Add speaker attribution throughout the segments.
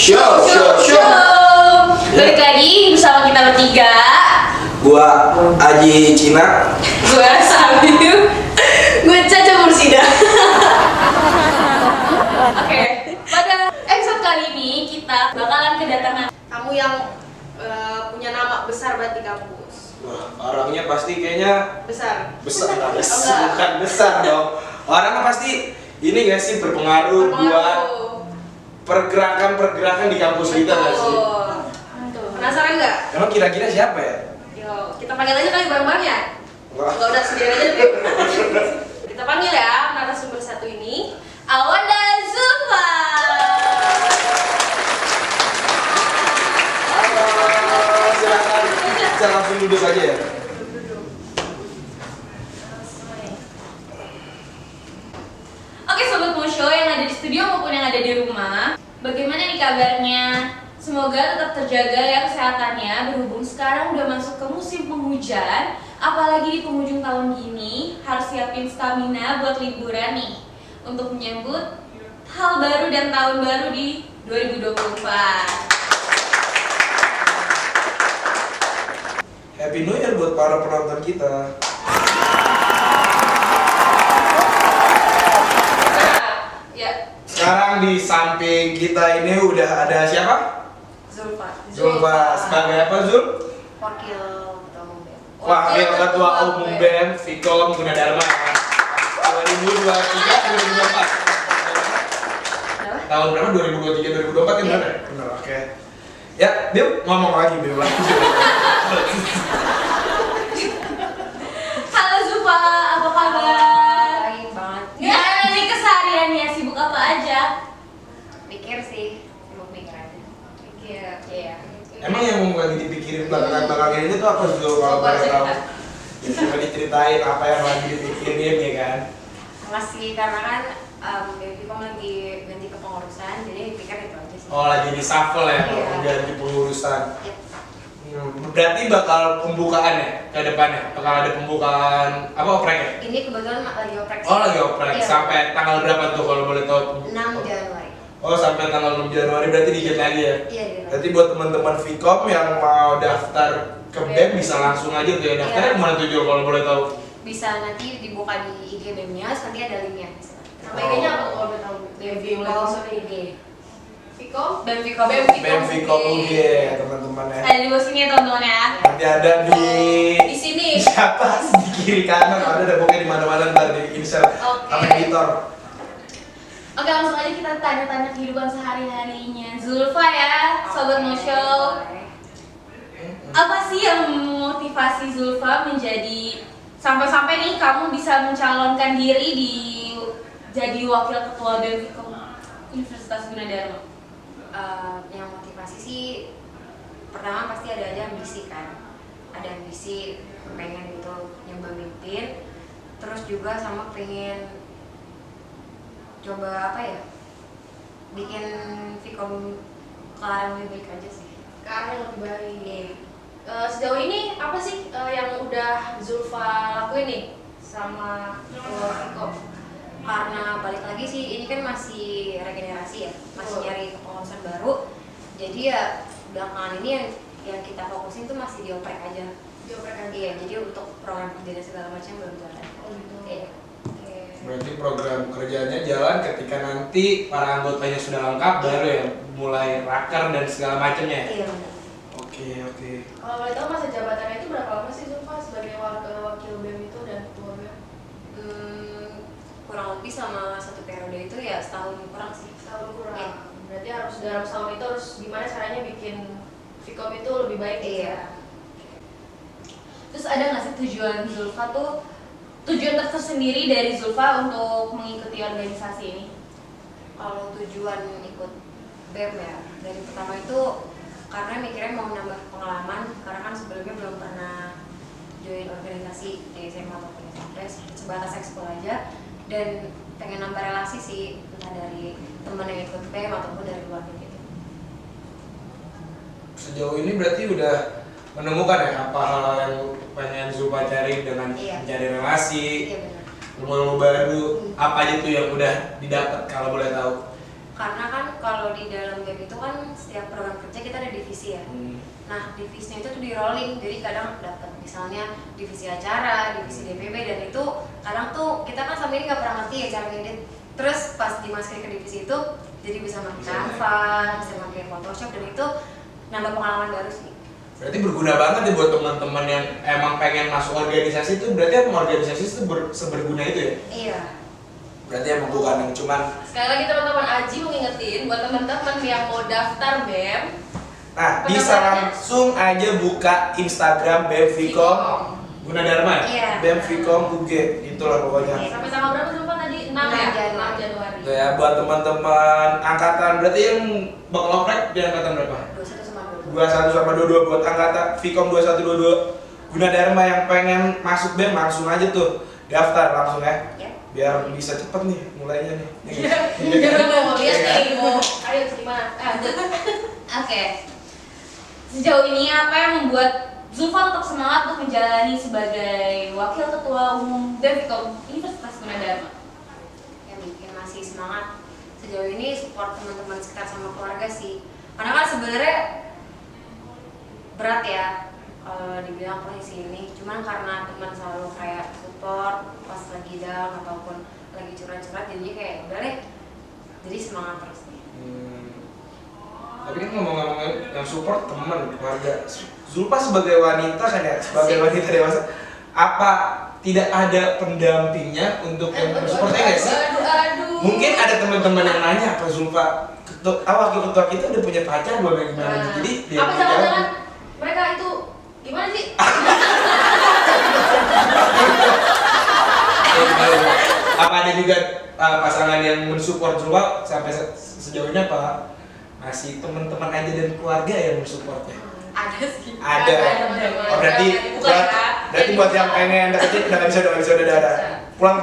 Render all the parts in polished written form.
Speaker 1: Show. Balik lagi bersama kita bertiga.
Speaker 2: Gua Aji Cina.
Speaker 1: Gue Sabiu. Gue Caca Mursida. Oke, pada episode kali ini kita bakalan kedatangan tamu yang punya nama besar banget di kampus.
Speaker 2: Wah, orangnya pasti kayaknya
Speaker 1: Besar.
Speaker 2: bukan
Speaker 1: Enggak.
Speaker 2: besar dong. Orangnya pasti ini gak sih berpengaruh buat pergerakan di kampus kita gak sih?
Speaker 1: Tuh, penasaran nggak?
Speaker 2: Emang kira-kira siapa ya?
Speaker 1: Yo, kita panggil aja kali bareng-bareng ya.
Speaker 2: Wah.
Speaker 1: Enggak udah sendiri aja deh. Kita panggil ya narasumber satu ini, Awanda Zulfa.
Speaker 2: Halo, silakan. Bisa langsung duduk aja ya.
Speaker 1: Oke Sobat Mosho yang ada di studio maupun yang ada di rumah, bagaimana nih kabarnya? Semoga tetap terjaga ya kesehatannya, berhubung sekarang udah masuk ke musim penghujan. Apalagi di penghujung tahun gini, harus siapin stamina buat liburan nih, untuk menyambut hal baru dan tahun baru di 2024.
Speaker 2: Happy New Year buat para penonton kita.
Speaker 1: Ya,
Speaker 2: Sekarang di samping kita ini udah ada siapa? Zulfa. Sebagai apa Zul?
Speaker 3: Wakil Ketua Umum BEM.
Speaker 2: Wakil Ketua Umum BEM Fikom Gunadarma 2023-2024. Tahun berapa? 2023-2024 kan benar ya? Benar, oke. Ya, dia ngomong lagi Bim.
Speaker 1: Halo Zulfa, apa kabar?
Speaker 3: Baik banget.
Speaker 1: Gimana nih kesehariannya? Sibuk apa aja?
Speaker 3: Pikir sih, sibuk mikir aja. Pikir, iya.
Speaker 2: Emang yang lagi dipikirin belakangan ini tuh apa Zul kalau
Speaker 1: Coba
Speaker 2: boleh tahu?
Speaker 1: cerita.
Speaker 2: Ya, coba diceritain apa yang lagi dipikirin ya kan?
Speaker 3: Masih karena kan Bepom lagi ganti kepengurusan, jadi pikir itu aja sih.
Speaker 2: Oh, lagi di shuffle ya,
Speaker 3: Iya.
Speaker 2: ganti pengurusan.
Speaker 3: Yep.
Speaker 2: Berarti bakal pembukaan ya ke depannya? Bakal ada pembukaan apa oprek ya?
Speaker 3: Ini kebetulan lagi oprek.
Speaker 2: Oh, lagi oprek.
Speaker 3: Iya.
Speaker 2: Sampai tanggal berapa tuh kalau boleh tahu?
Speaker 3: 6 Januari.
Speaker 2: Oh, sampai tanggal 6 Januari berarti dikit lagi ya?
Speaker 3: Iya, iya.
Speaker 2: Berarti buat teman-teman Fikom yang mau daftar ke BEM bisa langsung aja tuh ya. Daftarnya
Speaker 3: Iya.
Speaker 2: kemana tuh Jul kalau boleh tahu?
Speaker 3: Bisa nanti dibuka di IG BEM-nya, nanti ada linknya.
Speaker 1: Nama IG-nya apa kalau boleh tahu?
Speaker 3: Bepom IG.
Speaker 1: Fikom?
Speaker 3: BEM Fikom.
Speaker 2: BEM Fikom UG teman-teman ya.
Speaker 1: Ada di bawah sini ya teman-teman ya.
Speaker 2: Nanti ada di
Speaker 1: Di sini.
Speaker 2: siapa di kiri kanan ada pokoknya di mana-mana ntar di insert
Speaker 1: Oke.
Speaker 2: sama editor.
Speaker 1: Oke, langsung aja kita tanya-tanya kehidupan sehari-harinya Zulfa ya, Sobat Mosho. Apa sih yang memotivasi Zulfa menjadi sampai-sampai nih kamu bisa mencalonkan diri di jadi wakil ketua BEM Fikom Universitas Gunadarma?
Speaker 3: Yang motivasi sih pertama pasti ada aja ambisi kan, ada ambisi pengen gitu nyoba mimpin, terus juga sama pengen coba apa ya, bikin Fikom ke arah yang lebih baik aja sih.
Speaker 1: Ke arah yang lebih baik.
Speaker 3: Iya.
Speaker 1: Sejauh ini apa sih yang udah Zulfa lakuin nih sama Fikom?
Speaker 3: Karena balik lagi sih ini kan masih regenerasi ya, masih
Speaker 1: Betul.
Speaker 3: nyari kepengurusan baru, jadi ya belakangan ini yang kita fokusin tuh masih di oprek aja. Iya, jadi untuk program kerja dan segala macam belum jalan.
Speaker 1: Oh gitu.
Speaker 3: Iya.
Speaker 2: Berarti program kerjanya jalan ketika nanti para anggotanya sudah lengkap baru ya mulai raker dan segala macamnya.
Speaker 3: Iya benar.
Speaker 2: Oke.
Speaker 1: Kalau boleh tahu masa jabatannya itu berapa lama sih Zulfa sebagai wakil BEM itu dan ketua BEM?
Speaker 3: Kurang lebih sama satu periode itu ya setahun kurang sih.
Speaker 1: Setahun kurang.
Speaker 3: Iya.
Speaker 1: Berarti harus dalam setahun itu harus gimana caranya bikin Fikom itu lebih baik gitu
Speaker 3: Iya.
Speaker 1: ya? Terus ada nggak sih tujuan Zulfa tuh, tujuan tersendiri dari Zulfa untuk mengikuti organisasi ini?
Speaker 3: Kalau tujuan ikut BEM ya, dari pertama itu karena mikirnya mau nambah pengalaman, karena kan sebelumnya belum pernah join organisasi di SMA ataupun SMP, sebatas ekskul aja, dan pengen nambah relasi sih, entah dari temen yang ikut BEM ataupun dari luar gitu.
Speaker 2: Sejauh ini berarti udah menemukan ya apa hal yang pengen Zulfa cari dengan
Speaker 3: Iya.
Speaker 2: mencari relasi,
Speaker 3: Iya benar.
Speaker 2: ilmu-ilmu baru, apa aja tuh yang udah didapat kalau boleh tahu?
Speaker 3: Karena kan kalau di dalam BEM itu kan setiap program kerja kita ada divisi ya. Nah divisinya itu tuh di rolling, jadi kadang dapat misalnya divisi acara, divisi DPP, dan itu kadang tuh kita kan sampai ini nggak pernah ngerti ya cara ngedit. Terus pas dimasukin ke divisi itu jadi bisa makin Canva, bisa makin Photoshop, dan itu nambah pengalaman baru sih.
Speaker 2: Berarti berguna banget nih buat teman-teman yang emang pengen masuk organisasi itu. Berarti emang organisasi itu seberguna itu ya?
Speaker 3: Iya.
Speaker 2: Berarti emang bukan yang cuman.
Speaker 1: Sekali lagi teman-teman, Aji mau ngingetin buat teman-teman yang mau daftar BEM.
Speaker 2: Nah, bisa langsung aja buka Instagram BEM Vkom Gunadarma.
Speaker 3: Iya.
Speaker 2: BEM Vkom UG, itulah pokoknya.
Speaker 1: Sampai tanggal berapa sih Pak tadi? 6 ya? 6 Januari.
Speaker 2: Tuh ya, buat teman-teman angkatan, berarti yang bakal oprek di angkatan berapa? 21 sama 22 buat angkatan Vkom 2122 Gunadarma yang pengen masuk BEM langsung aja tuh daftar langsung ya. Biar bisa cepet nih mulainya nih.
Speaker 1: Jangan mau lihat nih, mau ayo gimana? Oke. Sejauh ini apa yang membuat Zulfa tetap semangat untuk menjalani sebagai wakil ketua umum BEM Vkom Universitas Gunadarma?
Speaker 3: Yang bikin masih semangat sejauh ini support teman-teman sekitar sama keluarga sih. Karena kan sebenarnya berat ya kalau dibilang posisi ini, cuman karena teman selalu kayak support pas lagi down ataupun lagi curhat-curhat, jadi kayak udah deh, jadi semangat terus nih.
Speaker 2: Tapi kan ngomong-ngomong yang support teman, keluarga, Zulfa sebagai wanita kan ya, sebagai wanita dewasa, apa tidak ada pendampingnya untuk yang support nggak sih? Mungkin ada teman-teman yang nanya apa Zulfa, wakil ketua kita udah punya pacar belum yang gimana? Jadi dia
Speaker 1: apa jangan-jangan mereka itu gimana sih?
Speaker 2: Apa ada juga pasangan yang mensupport Zulfa sampai sejauh ini apa? Masih teman-teman aja dan keluarga yang mensupportnya?
Speaker 3: Ada sih.
Speaker 2: Ada. Oh, berarti buat yang pengen deketin udah bisa ada. Pulang.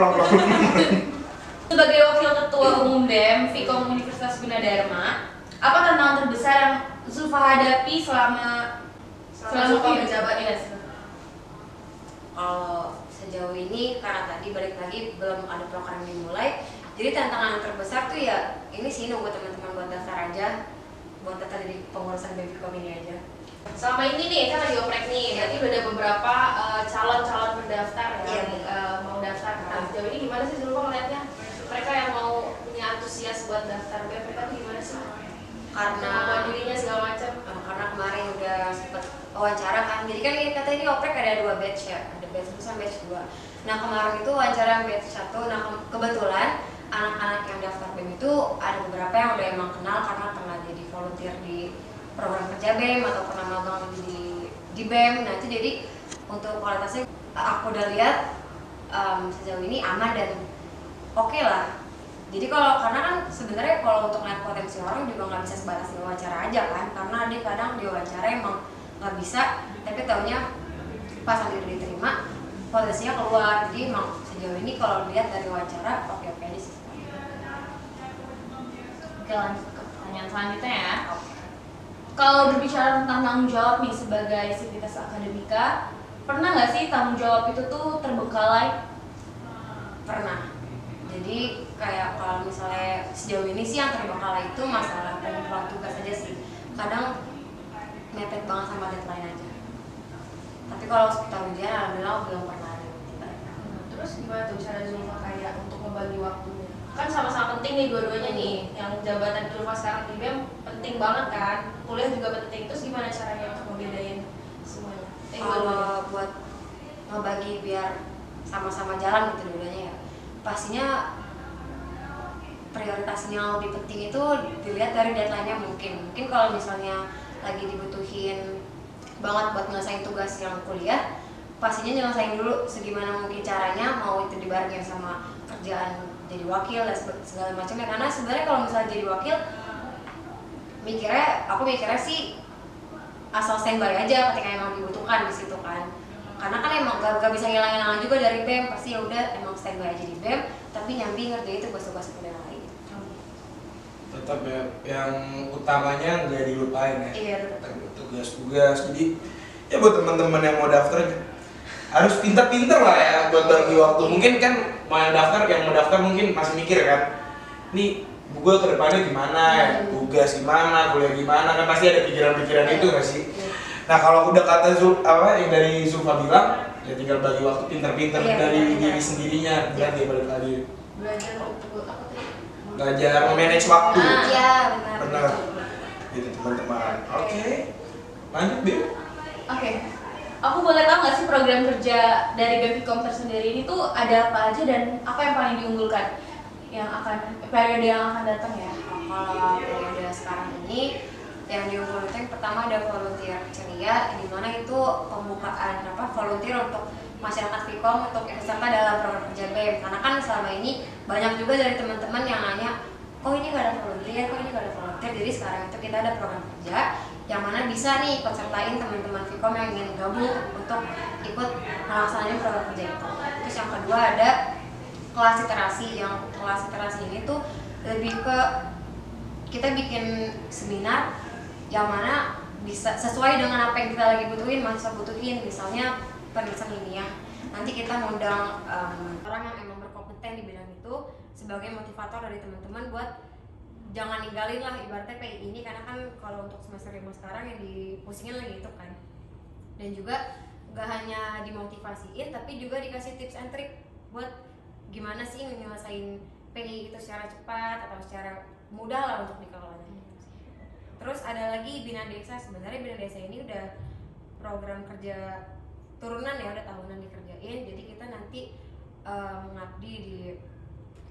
Speaker 1: Sebagai wakil ketua umum BEM Vkom Universitas Gunadarma, apa tantangan terbesar yang Zulfa hadapi selama menjabat ini?
Speaker 3: Kalau sejauh ini karena tadi balik lagi belum ada program dimulai, jadi tantangan yang terbesar tuh ya ini sih nunggu teman-teman buat daftar aja, buat daftar di pengurusan BEM Vkom ini aja.
Speaker 1: Selama ini nih kan lagi oprek nih, berarti udah ada beberapa calon-calon pendaftar yang mau daftar. Nah, sejauh ini gimana sih Zulfa ngeliatnya? Mereka yang mau punya antusias buat daftar BEM, mereka tuh gimana sih?
Speaker 3: Karena
Speaker 1: dirinya segala macam.
Speaker 3: Karena kemarin udah sempet wawancara kan, jadi kan katanya ini oprek ada 2 batch ya, ada batch 1 sama batch 2. Nah kemarin itu wawancara batch 1, nah kebetulan anak-anak yang daftar BEM itu ada beberapa yang udah emang kenal karena pernah jadi volunteer di program kerja BEM atau pernah magang di BEM. Nah itu jadi untuk kualitasnya aku udah lihat sejauh ini aman dan oke lah. Jadi karena kan sebenarnya kalau untuk lihat potensi orang juga nggak bisa sebatas diwawancara aja kan, karena dia kadang diwawancara emang nggak bisa, tapi taunya pas nanti udah diterima potensinya keluar. Jadi emang sejauh ini kalau lihat dari wawancara oke aja sih.
Speaker 1: Oke, lanjut ke pertanyaan selanjutnya ya. Kalau berbicara tentang tanggung jawab nih sebagai sivitas akademika, pernah nggak sih tanggung jawab itu tuh terbengkalai?
Speaker 3: Pernah. Jadi kayak kalau misalnya sejauh ini sih yang terbengkalai itu masalah pengumpulan tugas aja sih. Kadang mepet banget sama deadline aja. Tapi kalau sekitar ujian alhamdulillah belum pernah ada.
Speaker 1: Terus gimana tuh cara Zulfa kayak untuk membagi waktunya? Kan sama-sama penting nih dua-duanya nih. Yang jabatan Zulfa sekarang di BEM penting banget kan. Kuliah juga penting. Terus gimana caranya untuk membedain semuanya?
Speaker 3: Kalau buat ngebagi biar sama-sama jalan gitu dua-duanya ya. Pastinya prioritasnya yang lebih penting itu dilihat dari deadline-nya mungkin kalau misalnya lagi dibutuhin banget buat nyelesain tugas yang kuliah, pastinya nyelesain dulu segimana mungkin caranya, mau itu dibarengin sama kerjaan jadi wakil dan segala macamnya. Karena sebenarnya kalau misalnya jadi wakil aku mikirnya sih asal standby aja ketika emang dibutuhkan di situ kan. Karena kan emang gak bisa ngilang-ngilang juga dari BEM, pasti ya udah emang standby aja di BEM, tapi nyambi ngerjain tugas-tugas yang lain.
Speaker 2: Tetap ya, yang utamanya nggak dilupain ya.
Speaker 3: Iya.
Speaker 2: Tugas-tugas. Jadi ya buat teman-teman yang mau daftar harus pintar-pintar lah ya buat bagi waktu. Mungkin kan mau daftar, yang mau daftar mungkin masih mikir kan, nih gue ke depannya gimana ya, tugas gimana, kuliah gimana, kan pasti ada pikiran-pikiran itu nggak sih? Nah kalau udah kata yang dari Zulfa bilang, ya tinggal bagi waktu pinter-pinter dari diri sendirinya, berarti balik lagi.
Speaker 3: Belajar untuk apa tadi?
Speaker 2: Belajar memanage waktu.
Speaker 3: Iya
Speaker 2: Benar. Gitu teman-teman. Oke. Lanjut Bim.
Speaker 1: Oke. Aku boleh tahu nggak sih program kerja dari BEM tersendiri ini tuh ada apa aja dan apa yang paling diunggulkan yang akan periode yang akan datang ya?
Speaker 3: Kalau periode sekarang ini yang diunggulkan itu yang pertama ada volunteer ceria, di mana itu pembukaan volunteer untuk masyarakat Vkom untuk ikut serta dalam program kerja BEM. Karena kan selama ini banyak juga dari teman-teman yang nanya, kok ini nggak ada volunteer, kok ini nggak ada volunteer. Jadi sekarang itu kita ada program kerja yang mana bisa nih ikut sertain teman-teman Vkom yang ingin gabung untuk ikut melaksanakan program kerja itu. Terus yang kedua ada kelas literasi. Yang kelas literasi ini tuh lebih ke kita bikin seminar yang mana bisa sesuai dengan apa yang kita lagi butuhin, mahasiswa butuhin. Misalnya penulisan ilmiah, nanti kita ngundang orang yang emang berkompeten di bidang itu sebagai motivator dari teman-teman buat jangan ninggalin lah ibaratnya PI ini, karena kan kalau untuk semester 5 sekarang yang dipusingin lagi itu kan. Dan juga gak hanya dimotivasiin tapi juga dikasih tips and trick buat gimana sih nyelesain PI itu secara cepat atau secara mudah lah untuk dikelola. Terus ada lagi Bina Desa. Sebenarnya Bina Desa ini udah program kerja turunan ya, udah tahunan dikerjain. Jadi kita nanti mengabdi di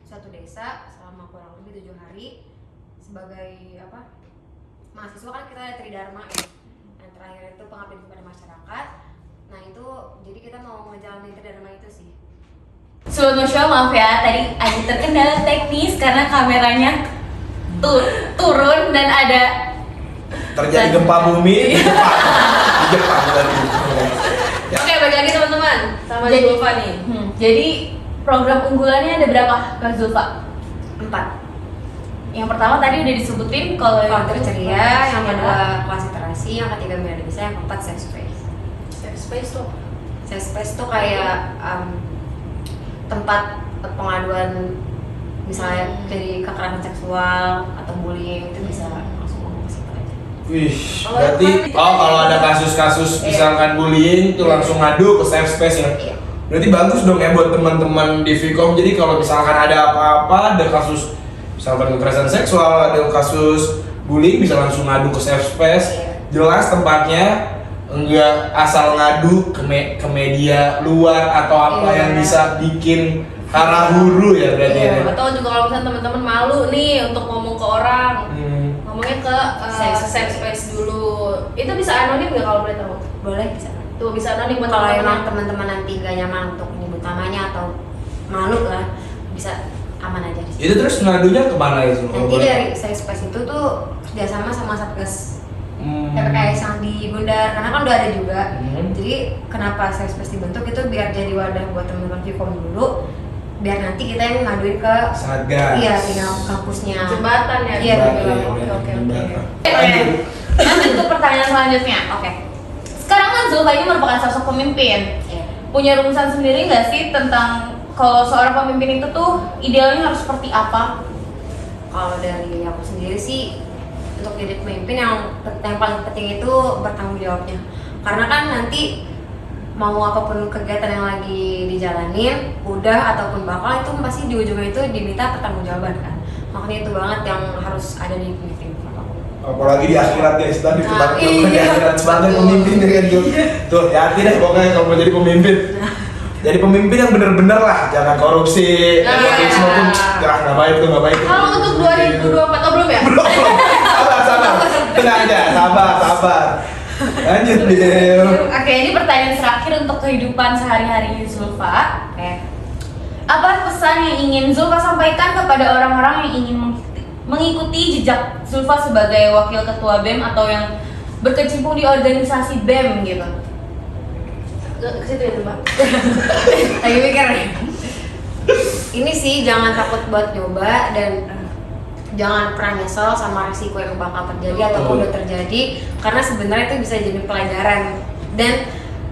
Speaker 3: suatu desa selama kurang lebih 7 hari sebagai mahasiswa. Kan kita ada Tridharma ya, yang terakhir itu pengabdian kepada masyarakat. Nah itu jadi kita mau ngejalanin Tridharma itu sih.
Speaker 1: Sobat Mosyo, maaf ya, tadi ada terkendala teknis karena kameranya turun dan ada
Speaker 2: Terjadi gempa bumi di Jepang lagi.
Speaker 1: Oke, balik lagi teman-teman sama Zulfa nih. Jadi program unggulannya ada berapa Kak Zulfa?
Speaker 3: 4.
Speaker 1: Yang pertama tadi udah disebutin kalau
Speaker 3: Volunteer ceria, yang kedua kelas literasi, yang ketiga Bina Desa, yang keempat safe space.
Speaker 1: Safe space tuh.
Speaker 3: Safe space tuh kayak tempat pengaduan misalnya jadi kekerasan seksual atau bullying, itu bisa langsung ngomong ke situ aja.
Speaker 2: Wih, berarti kalau ada kasus-kasus misalkan bullying itu langsung ngadu ke safe space ya.
Speaker 3: Iya.
Speaker 2: Berarti bagus dong ya buat teman-teman di Vkom. Jadi kalau misalkan ada apa-apa, ada kasus misalkan kekerasan seksual, ada kasus bullying, bisa langsung ngadu ke safe space. Jelas tempatnya, enggak asal ngadu ke media luar atau apa yang bisa bikin hara huru ya berarti ya.
Speaker 1: Atau juga kalau misalnya teman-teman malu nih untuk ngomong ke orang, ngomongnya ke safe space dulu. Itu bisa anonim nggak kalau boleh tahu?
Speaker 3: Boleh, bisa.
Speaker 1: Tuh bisa anonim buat
Speaker 3: Kalau
Speaker 1: teman-teman.
Speaker 3: emang teman-teman nanti gak nyaman untuk menyebut namanya atau malu lah, bisa aman aja di situ.
Speaker 2: Itu terus ngadunya kemana itu?
Speaker 3: Nanti dari safe space itu tuh kerjasama sama Satgas TPKS yang di Bundar, karena kan udah ada juga. Jadi kenapa safe space dibentuk itu biar jadi wadah buat teman-teman Vkom dulu, biar nanti kita yang ngaduin ke
Speaker 2: Satgas.
Speaker 3: Iya, tinggal kampusnya.
Speaker 1: Jembatan ya.
Speaker 3: Iya,
Speaker 1: Oke. Lanjut ke pertanyaan selanjutnya.
Speaker 3: Oke.
Speaker 1: Sekarang kan Zulfa ini merupakan sosok pemimpin.
Speaker 3: Iya.
Speaker 1: Punya rumusan sendiri nggak sih tentang kalau seorang pemimpin itu tuh idealnya harus seperti apa?
Speaker 3: Kalau dari aku sendiri sih, untuk jadi pemimpin yang paling penting itu bertanggung jawabnya. Karena kan nanti mau apapun kegiatan yang lagi dijalanin, udah ataupun bakal, itu pasti di ujungnya itu diminta pertanggungjawaban kan. Makanya itu banget yang harus ada di pemimpin.
Speaker 2: Apalagi di akhirat guys, tadi
Speaker 3: Nah,
Speaker 2: di
Speaker 3: iya.
Speaker 2: akhirat sebagai pemimpin kan tuh. Tuh, hati deh pokoknya kalau mau jadi pemimpin. Jadi pemimpin yang bener-bener lah, jangan korupsi, nepotisme pun nggak baik tuh, nggak baik.
Speaker 1: Kalau untuk 2024 belum ya?
Speaker 2: Belum. Sabar, tenang aja, sabar. Lanjut deh.
Speaker 1: Oke, ini pertanyaan terakhir untuk kehidupan sehari-hari Zulfa.
Speaker 3: Oke.
Speaker 1: Apa pesan yang ingin Zulfa sampaikan kepada orang-orang yang ingin mengikuti jejak Zulfa sebagai wakil ketua BEM atau yang berkecimpung di organisasi BEM gitu? Ke situ ya, Mbak.
Speaker 3: Lagi mikir. Ini sih jangan takut buat nyoba dan jangan pernah nyesel sama risiko yang bakal terjadi ataupun udah terjadi, karena sebenarnya itu bisa jadi pelajaran dan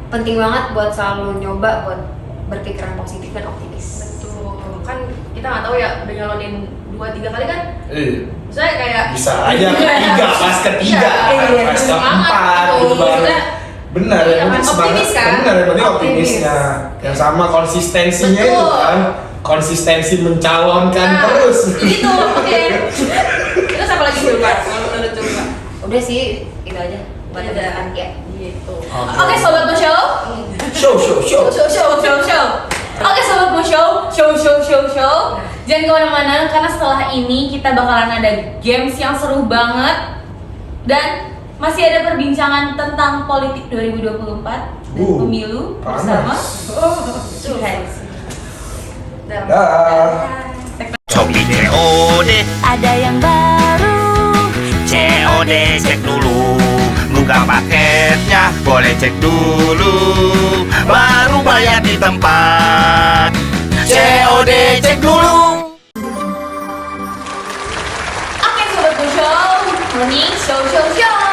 Speaker 3: penting banget buat selalu nyoba buat berpikiran positif dan optimis.
Speaker 1: Betul. Kan kita nggak tahu ya udah nyalonin
Speaker 3: 2-3 kali kan saya kayak
Speaker 2: bisa aja ketiga pas ketiga pas keempat gitu baru benar
Speaker 3: iya,
Speaker 2: yang penting semangat
Speaker 3: optimis kan?
Speaker 2: benar yang penting optimisnya yang sama konsistensinya itu
Speaker 3: Betul.
Speaker 2: kan konsistensi mencalonkan terus
Speaker 3: itu oke. Terus apa lagi coba kalau menurut coba? Udah sih itu aja buat teman ya gitu.
Speaker 1: Oke, sobat Musho.
Speaker 2: show
Speaker 1: Oke, sobat Musho, show. Jangan kemana-mana karena setelah ini kita bakalan ada games yang seru banget dan masih ada perbincangan tentang politik 2024 dan pemilu bersama
Speaker 2: panas.
Speaker 3: Dah.
Speaker 4: Shopee COD
Speaker 1: ada yang baru.
Speaker 4: COD cek dulu buka paketnya boleh cek dulu baru bayar di tempat COD cek dulu.
Speaker 1: Oke, sobat Musho, morning show.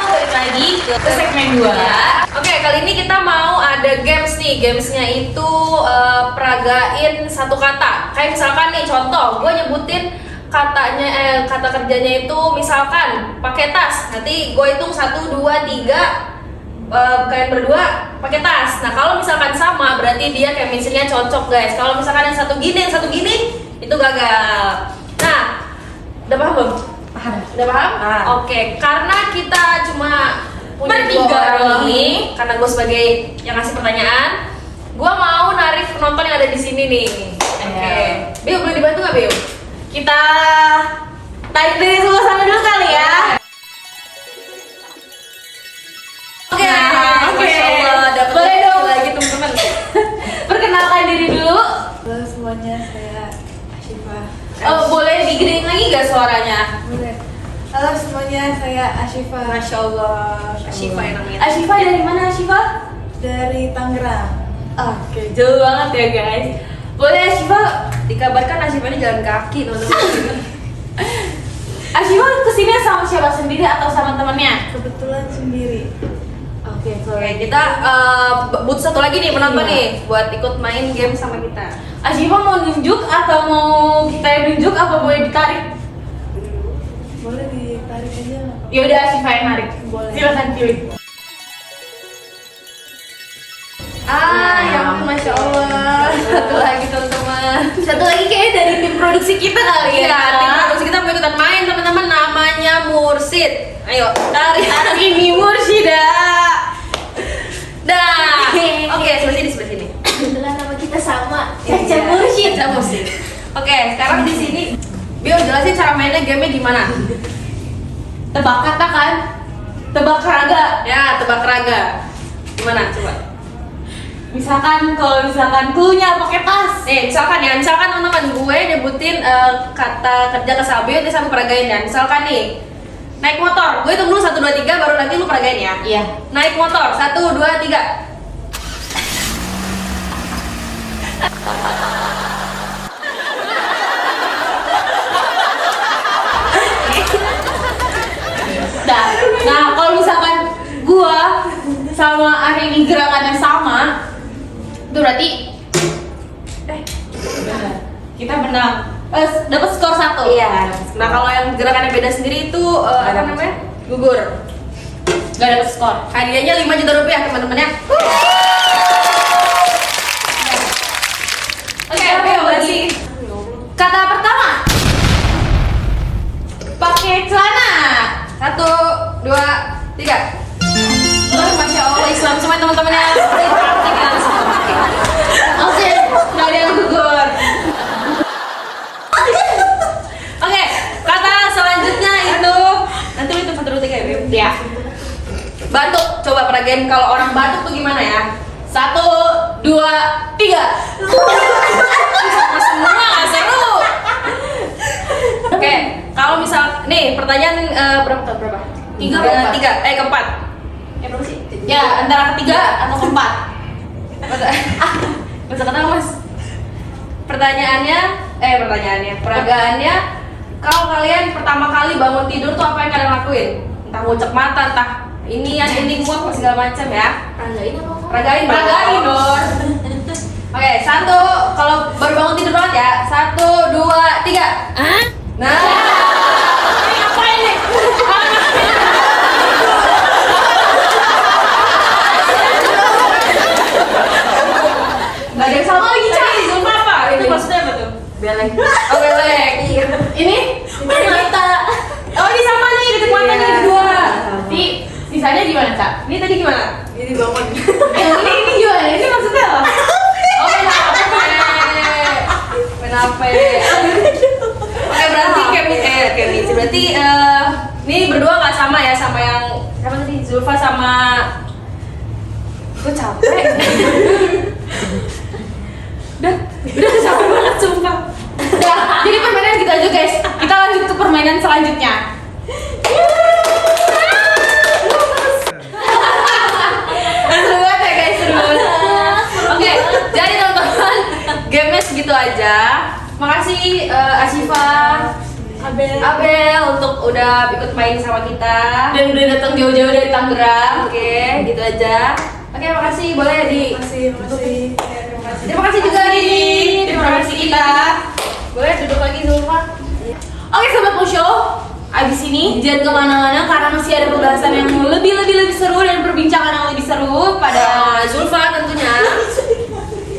Speaker 1: Balik lagi ke segmen 2.
Speaker 3: Oke, kali ini kita mau ada games nih. Gamesnya itu peragain satu kata. Kayak misalkan nih contoh, gue nyebutin katanya kata kerjanya itu misalkan pakai tas. Nanti gue hitung 1, 2, 3. Kalian berdua pakai tas. Nah kalau misalkan sama berarti dia chemistry-nya cocok guys. Kalau misalkan yang satu gini itu gagal. Nah, udah paham belum? Udah paham? Oke, karena kita cuma punya
Speaker 1: Bertiga
Speaker 3: 2 orang
Speaker 1: doang
Speaker 3: nih, karena gue sebagai yang ngasih pertanyaan, gue mau narik penonton yang ada di sini nih. Oke, Biu boleh dibantu nggak Biu?
Speaker 1: Kita tarik dari suasana dulu kali ya.
Speaker 3: Oke,
Speaker 1: Oke.
Speaker 3: Masya Allah, dapet
Speaker 1: Boleh dong.
Speaker 3: lagi teman-teman.
Speaker 1: Perkenalkan diri dulu.
Speaker 5: Halo semuanya, saya Ashifa.
Speaker 1: Oh, boleh digedein lagi gak suaranya?
Speaker 5: Boleh. Halo semuanya, saya Ashifa.
Speaker 3: Masya Allah, Ashifa yang namanya.
Speaker 1: Ashifa dari mana Ashifa?
Speaker 5: Dari Tangerang.
Speaker 1: Oke, jauh banget ya guys. Boleh Ashifa?
Speaker 3: Dikabarkan Ashifa ini jalan kaki teman-teman.
Speaker 1: Ashifa kesini sama siapa sendiri atau sama temannya?
Speaker 5: Kebetulan sendiri.
Speaker 1: Oke,
Speaker 3: Oke, kita butuh satu lagi nih penonton
Speaker 1: Iya.
Speaker 3: nih buat ikut main game sama kita.
Speaker 1: Ashifa mau nunjuk atau mau kita yang nunjuk apa boleh ditarik?
Speaker 5: Boleh ditarik aja nggak apa-apa?
Speaker 1: Ya udah Ashifa yang narik.
Speaker 5: Boleh.
Speaker 1: Silakan pilih.
Speaker 3: Ya ampun, Masya Allah. Satu lagi teman-teman.
Speaker 1: Satu lagi kayaknya dari tim produksi kita kali ya.
Speaker 3: Iya, tim produksi kita mau ikutan main teman-teman, namanya Mursid. Ayo, tarik.
Speaker 1: Hari ini Mursyida.
Speaker 3: Dah. Oke, sebelah sini.
Speaker 1: Kebetulan nama kita sama.
Speaker 3: Iya.
Speaker 1: Caca Mursyid.
Speaker 3: Caca Mursyid. Oke, sekarang di sini Bio jelasin cara mainnya game-nya gimana?
Speaker 1: Tebak kata kan? Tebak raga.
Speaker 3: Ya, tebak raga. Gimana coba?
Speaker 1: Kalau misalkan cluenya pakai tas.
Speaker 3: Nih, misalkan teman-teman gue nyebutin kata kerja ke Sabio, dia sampai peragain ya. Misalkan nih, naik motor, gue hitung dulu 1, 2, 3 baru nanti lu peragain ya.
Speaker 1: Iya.
Speaker 3: Naik motor, 1, 2, 3.
Speaker 1: Nah, kalau misalkan gua sama Ari ini gerakannya sama, itu berarti kita menang. Dapat skor 1.
Speaker 3: Iya. Nah, kalau yang gerakannya beda sendiri itu apa namanya? Gugur.
Speaker 1: Gak dapat skor.
Speaker 3: Hadiahnya 5 juta rupiah teman-teman ya.
Speaker 1: Oke, Bio lagi. Kata pertama. Pakai celana.
Speaker 3: 1, 2, 3. Masya Allah, Islam semua teman-temannya.
Speaker 1: Oke, gak ada yang gugur.
Speaker 3: Oke, kata selanjutnya itu nanti lu hitung 1, 2, 3 ya, Bim?
Speaker 1: Ya.
Speaker 3: Batuk, coba peragain kalau orang batuk tuh gimana ya?
Speaker 1: 1, 2, 3.
Speaker 3: Sama semua nggak seru. Oke, kalau misal nih pertanyaan berapa?
Speaker 1: Tiga apa empat?
Speaker 3: Tiga, keempat. Berapa sih?
Speaker 1: Ya, antara ketiga atau keempat.
Speaker 3: Masa kata mas. Pertanyaannya, peragaannya, kalau kalian pertama kali bangun tidur tuh apa yang kalian lakuin? Entah ngucek mata, entah ini muat apa segala macam ya. Peragain dong. Oke, 1, kalau baru bangun tidur banget ya. 1, 2, 3. Nah, Belek.
Speaker 1: Oh belek.
Speaker 3: Iya.
Speaker 1: Ini mata. Oh ini sama nih dekat mata nih kedua. Di sisanya gimana Cak? Ini tadi gimana?
Speaker 5: Ini bangun.
Speaker 1: Ini gimana? Ini maksudnya apa? Oh main HP. Main HP. Oke berarti Kemi. Berarti ini berdua nggak sama ya sama yang apa tadi Zulfa sama. Gue capek. Udah capek banget sumpah. Udah, jadi permainan gitu aja guys. Kita lanjut ke permainan selanjutnya. Seru banget ya guys, seru banget. Oke, jadi teman-teman, gamenya segitu aja. Makasih Asifa, Abel untuk udah ikut main sama kita dan udah datang jauh-jauh dari Tangerang. Oke, gitu aja. Oke, makasih. Boleh
Speaker 5: Makasih.
Speaker 1: Terima kasih juga di promosi kita. Boleh duduk lagi Zulfa. Oke sobat Musho, abis ini jangan kemana-mana karena masih ada pembahasan yang lebih seru dan perbincangan yang lebih seru pada Zulfa tentunya.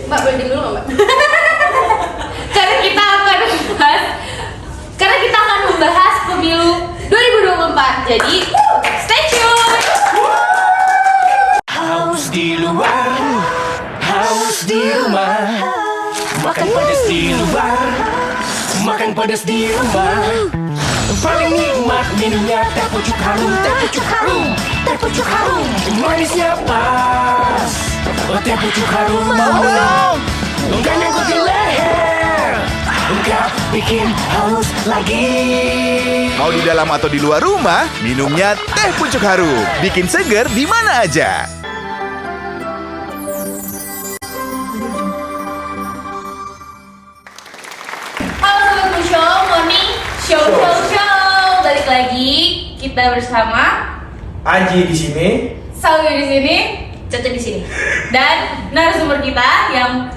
Speaker 1: Mbak boleh diem dulu nggak Mbak? Karena kita akan membahas pemilu 2024. Jadi stay tune.
Speaker 4: Haus di luar, haus di rumah. Makan pedas di luar, makan pedas di rumah. Paling nikmat minumnya teh pucuk harum, teh pucuk harum, teh pucuk harum. Manisnya pas, teh pucuk harum. Enggak nyangkut di leher, enggak bikin haus lagi.
Speaker 6: Mau di dalam atau di luar rumah, minumnya teh pucuk harum. Bikin seger di mana aja.
Speaker 1: Halo sobat Musho, morning show. Balik lagi kita bersama
Speaker 2: Aji di sini.
Speaker 1: Salwi di sini, Caca di sini, dan narasumber kita yang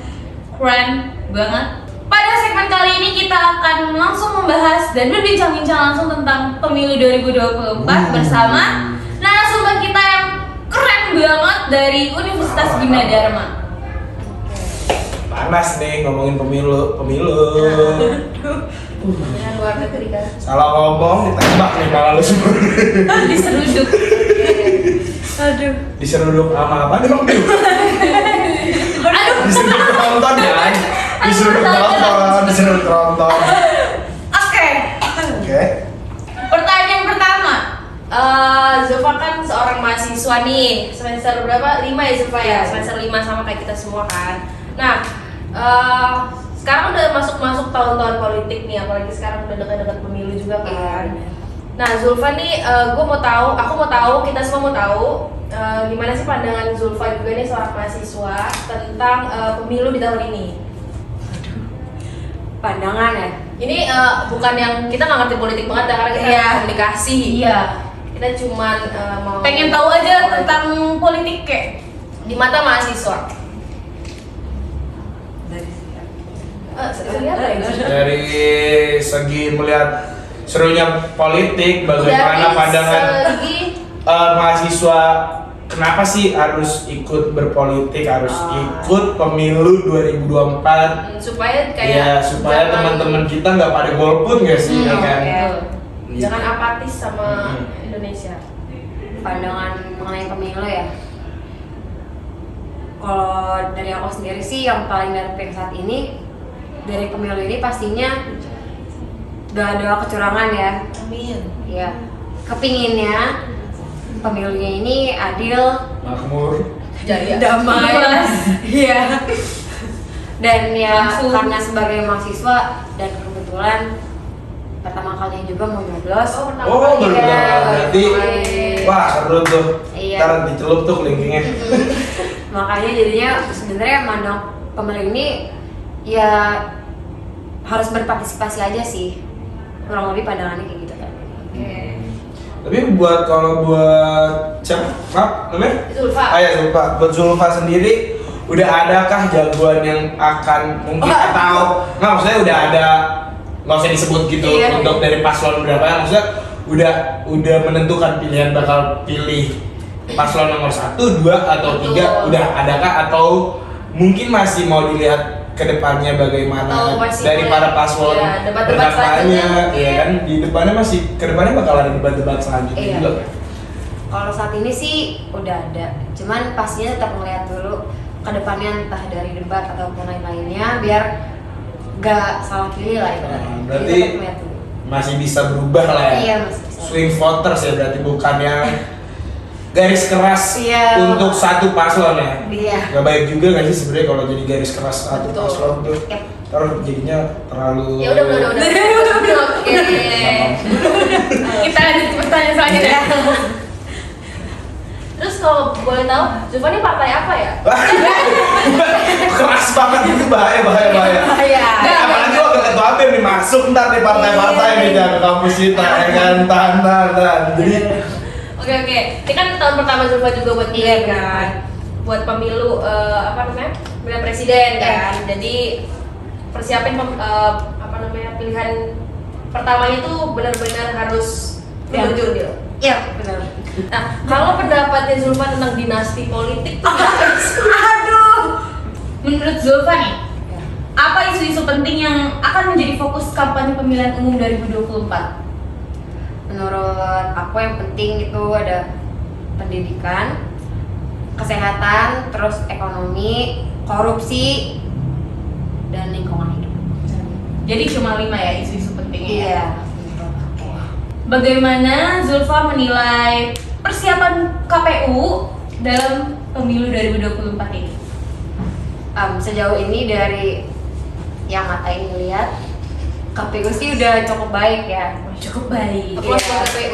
Speaker 1: keren banget. Pada segmen kali ini kita akan langsung membahas dan berbincang-bincang langsung tentang pemilu 2024 bersama narasumber kita yang keren banget dari Universitas Bina Dharma.
Speaker 2: Panas nih ngomongin pemilu.
Speaker 3: Dengan luar negeri kan.
Speaker 2: Salah ngomong ditembak nih malah lu semua.
Speaker 1: Diseruduk.
Speaker 5: Aduh.
Speaker 2: Diseruduk sama apa nih Bang?
Speaker 1: Aduh.
Speaker 2: Diseruduk penonton ya. Diseruduk penonton.
Speaker 1: Oke. Pertanyaan pertama. Zulfa kan seorang mahasiswa nih. Semester berapa? 5 ya Zulfa ya? Semester 5 sama kayak kita semua kan. Nah, sekarang udah masuk tahun-tahun politik nih, apalagi sekarang udah dekat-dekat pemilu juga kan. Nah, Zulfa nih, aku mau tahu, kita semua mau tahu gimana sih pandangan Zulfa juga nih seorang mahasiswa tentang pemilu di tahun ini.
Speaker 3: Pandangan ya.
Speaker 1: Ini bukan yang kita nggak ngerti politik banget ya, karena kita komunikasi. Iya. Kita cuman mau pengen tahu aja tentang politik kayak di mata mahasiswa.
Speaker 2: Dari segi melihat serunya politik, bagaimana pandangan mahasiswa, kenapa sih harus ikut berpolitik, harus ikut pemilu 2024
Speaker 1: supaya
Speaker 2: supaya teman-teman kita nggak pada golput nggak sih ya kan?
Speaker 1: Jangan apatis sama Indonesia.
Speaker 3: Pandangan mengenai pemilu ya. Kalau dari aku sendiri sih yang paling dari saat ini, dari pemilu ini pastinya gak ada kecurangan ya.
Speaker 1: Amin.
Speaker 3: Ya, kepinginnya pemilunya ini adil,
Speaker 2: Makmur,
Speaker 3: damai. Iya. Dan ya
Speaker 1: Langsung.
Speaker 3: karena sebagai mahasiswa dan kebetulan pertama kalinya juga mau nyoblos.
Speaker 2: baru berarti wah seru tuh.
Speaker 3: Iya.
Speaker 2: Ntar dicelup tuh kelingkingnya.
Speaker 3: Makanya jadinya sebenarnya mandang pemilu ini ya harus berpartisipasi aja sih, kurang lebih pandangannya kayak gitu kan.
Speaker 2: Tapi kalau buat siapa namanya?
Speaker 1: Zulfa.
Speaker 2: Zulfa. Buat Zulfa sendiri udah adakah jagoan yang akan mungkin atau nggak, maksudnya udah ada, nggak usah disebut gitu untuk dari paslon berapa, maksudnya udah menentukan pilihan bakal pilih paslon nomor 1, 2 atau 3, udah adakah atau mungkin masih mau dilihat kedepannya bagaimana
Speaker 3: Oh, masih
Speaker 2: dari
Speaker 3: boleh.
Speaker 2: para paslon
Speaker 3: Iya, debat-debat
Speaker 2: berkampanye,
Speaker 3: selanjutnya
Speaker 2: ya kan di depannya kedepannya bakal ada debat-debat selanjutnya
Speaker 3: Iya.
Speaker 2: juga kan?
Speaker 3: Kalau saat ini sih udah ada, cuman pastinya tetap ngeliat dulu ke depannya entah dari debat ataupun lain-lainnya biar gak salah pilih lah ibaratnya. Jadi
Speaker 2: Berarti
Speaker 3: tetap ngeliat dulu.
Speaker 2: masih bisa berubah lah ya.
Speaker 3: Iya, masih bisa.
Speaker 2: Swing voters ya berarti bukan yang garis keras
Speaker 3: Iya.
Speaker 2: untuk satu paslon ya.
Speaker 3: Iya.
Speaker 2: Gak baik juga nggak sih sebenarnya kalau jadi garis keras satu
Speaker 3: Betul.
Speaker 2: paslon tuh.
Speaker 3: Yap.
Speaker 2: Terus jadinya terlalu.
Speaker 3: Ya udah. Oke.
Speaker 1: Kita lanjut ke pertanyaan selanjutnya. Terus kalau boleh tahu, Zulfa ini partai apa ya?
Speaker 2: Keras banget itu bahaya.
Speaker 3: Iya.
Speaker 2: Apalagi wakil ketua BEM nih masuk ntar di partai-partai nih ke kampus kita ya kan tahan. Jadi
Speaker 1: Oke, ini kan tahun pertama Zulfa juga buat
Speaker 3: Iya,
Speaker 1: ini kan, buat pemilu pemilihan presiden kan. Jadi persiapin pilihan pertamanya tuh benar-benar harus jurdil.
Speaker 3: Iya, benar.
Speaker 1: Nah, kalau pendapatnya Zulfa tentang dinasti politik,
Speaker 3: Aduh.
Speaker 1: menurut Zulfa nih, apa isu-isu penting yang akan menjadi fokus kampanye pemilihan umum 2024?
Speaker 3: Menurut aku yang penting itu ada pendidikan, kesehatan, terus ekonomi, korupsi, dan lingkungan hidup.
Speaker 1: Jadi cuma 5 ya isu-isu pentingnya.
Speaker 3: Iya. Menurut aku.
Speaker 1: Bagaimana Zulfa menilai persiapan KPU dalam pemilu 2024 ini?
Speaker 3: Sejauh ini dari yang mata ini lihat, KPU sih udah cukup baik ya.
Speaker 1: Cukup baik.
Speaker 3: Iya. KPU.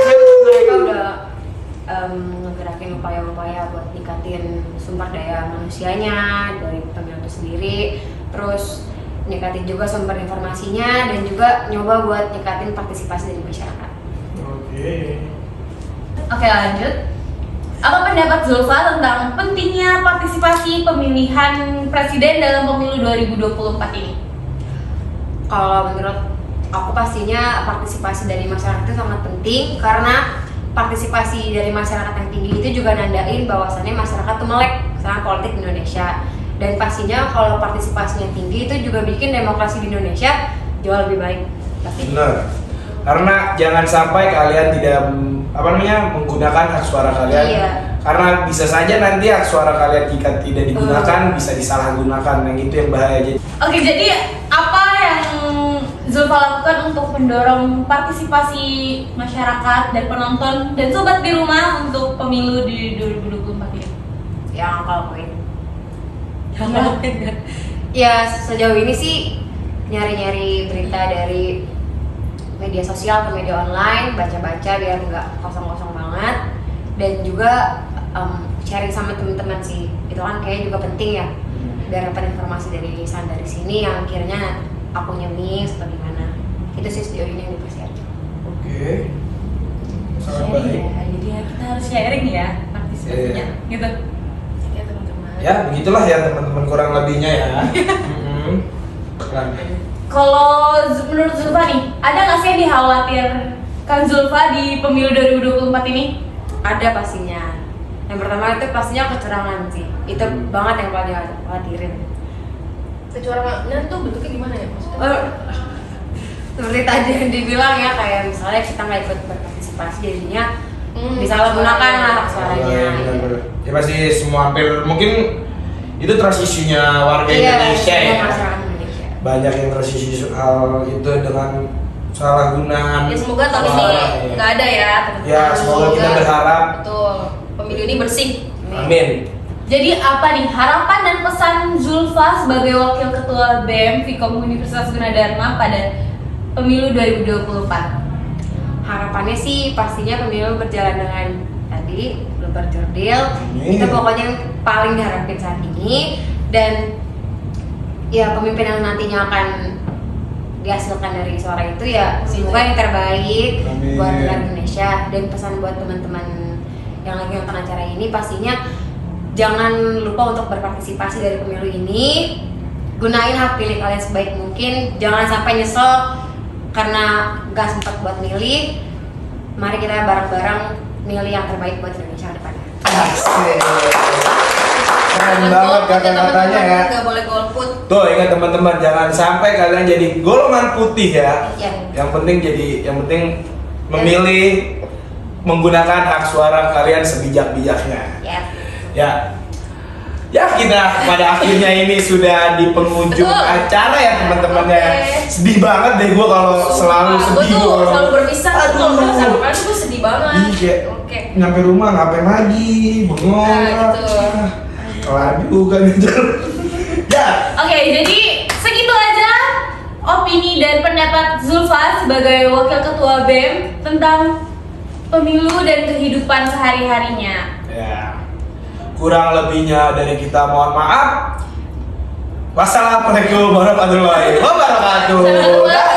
Speaker 3: Karena mereka udah ngegerakin upaya-upaya buat ningkatin sumber daya manusianya dari pemilu itu sendiri, terus ningkatin juga sumber informasinya dan juga nyoba buat ningkatin partisipasi dari masyarakat.
Speaker 1: Oke, lanjut. Apa pendapat Zulfa tentang pentingnya partisipasi pemilihan presiden dalam pemilu 2024 ini?
Speaker 3: Kalau menurut aku pastinya partisipasi dari masyarakat itu sangat penting karena partisipasi dari masyarakat yang tinggi itu juga nandain bahwasannya masyarakat tuh melek sama politik Indonesia. Dan pastinya kalau partisipasinya tinggi itu juga bikin demokrasi di Indonesia jauh lebih baik. Pasti.
Speaker 2: benar. Karena jangan sampai kalian tidak menggunakan hak suara kalian.
Speaker 3: Iya.
Speaker 2: Karena bisa saja nanti hak suara kalian jika tidak digunakan bisa disalahgunakan, yang itu yang bahaya.
Speaker 1: Oke, jadi apa yang Zulfa lakukan untuk mendorong partisipasi masyarakat dan penonton dan sobat di rumah untuk pemilu di 2024 ini?
Speaker 3: Yang aku lakuin. Ya sejauh ini sih nyari-nyari berita dari media sosial ke media online, baca-baca biar nggak kosong-kosong banget, dan juga sharing sama teman-teman sih. Itu kan kayaknya juga penting ya, biar dapat informasi dari sana dari sini yang akhirnya akunya mix atau gimana. Itu sih sejauh ini yang dipersiapkan.
Speaker 2: Oke. Sangat
Speaker 1: Sharing
Speaker 2: baik.
Speaker 1: ya, jadi ya kita harus sharing ya partisipasinya, gitu. Oke teman-teman.
Speaker 2: Ya begitulah ya teman-teman kurang lebihnya ya. Keren.
Speaker 1: Kalau menurut Zulfa nih, ada nggak sih yang dikhawatirkan Zulfa di pemilu 2024 ini?
Speaker 3: Ada pastinya. Yang pertama itu pastinya kecurangan sih. Itu banget yang paling dikhawatirin.
Speaker 1: Kecurangan tuh bentuknya gimana ya maksudnya?
Speaker 3: Seperti tadi yang dibilang ya, kayak misalnya kita nggak ikut berpartisipasi jadinya disalahgunakan lah hak suaranya.
Speaker 2: Benar-benar. Ya pasti semua hampir mungkin itu trust issue-nya warga
Speaker 3: Iya,
Speaker 2: Indonesia
Speaker 3: semua
Speaker 2: ya.
Speaker 3: masyarakat Indonesia.
Speaker 2: Banyak yang trust issue hal itu dengan salah gunaan.
Speaker 1: Ya semoga tahun ini
Speaker 2: suara,
Speaker 1: nggak ada ya.
Speaker 2: Ya semoga kita berharap.
Speaker 1: Betul. Pemilu ini bersih.
Speaker 2: Amin.
Speaker 1: Jadi apa nih harapan dan pesan Zulfa sebagai Wakil Ketua BEM Vkom Universitas Gunadarma pada pemilu 2024?
Speaker 3: Harapannya sih pastinya pemilu berjalan dengan tadi berjurdil. Itu pokoknya yang paling diharapkan saat ini, dan ya pemimpin yang nantinya akan dihasilkan dari suara itu ya semoga yang terbaik.
Speaker 2: Amin.
Speaker 3: Buat negara Indonesia. Dan pesan buat teman-teman yang lagi nonton acara ini pastinya jangan lupa untuk berpartisipasi dari pemilu ini. Gunain hak pilih kalian sebaik mungkin, jangan sampai nyesel karena gak sempat buat milih. Mari kita bareng-bareng milih yang terbaik buat Indonesia ke depannya.
Speaker 2: Asik. Keren banget kata-katanya ya.
Speaker 3: Nggak boleh golput.
Speaker 2: Tuh ingat teman-teman, jangan sampai kalian jadi golongan putih ya.
Speaker 3: Iya.
Speaker 2: Yang penting memilih menggunakan hak suara kalian sebijak-bijaknya.
Speaker 3: Ya.
Speaker 2: Ya kita pada akhirnya ini sudah di penghujung
Speaker 1: Betul.
Speaker 2: acara ya teman-teman ya.
Speaker 1: Oke.
Speaker 2: Sedih banget deh gue kalau selalu
Speaker 1: Gue
Speaker 2: sedih.
Speaker 1: tuh
Speaker 2: gua.
Speaker 1: selalu berpisah tuh kalau
Speaker 2: Aduh.
Speaker 1: udah sama kalian tuh gue sedih banget.
Speaker 2: Iya.
Speaker 1: Oke.
Speaker 2: Nyampe rumah ngapain lagi? Bengong.
Speaker 1: Nah, gitu.
Speaker 2: Kelar juga gitu. Ya.
Speaker 1: Oke, jadi segitu aja opini dan pendapat Zulfa sebagai wakil ketua BEM tentang pemilu dan kehidupan sehari-harinya.
Speaker 2: Ya. Kurang lebihnya dari kita mohon maaf. Wassalamualaikum warahmatullahi wabarakatuh.
Speaker 1: Sampai ketemu lagi.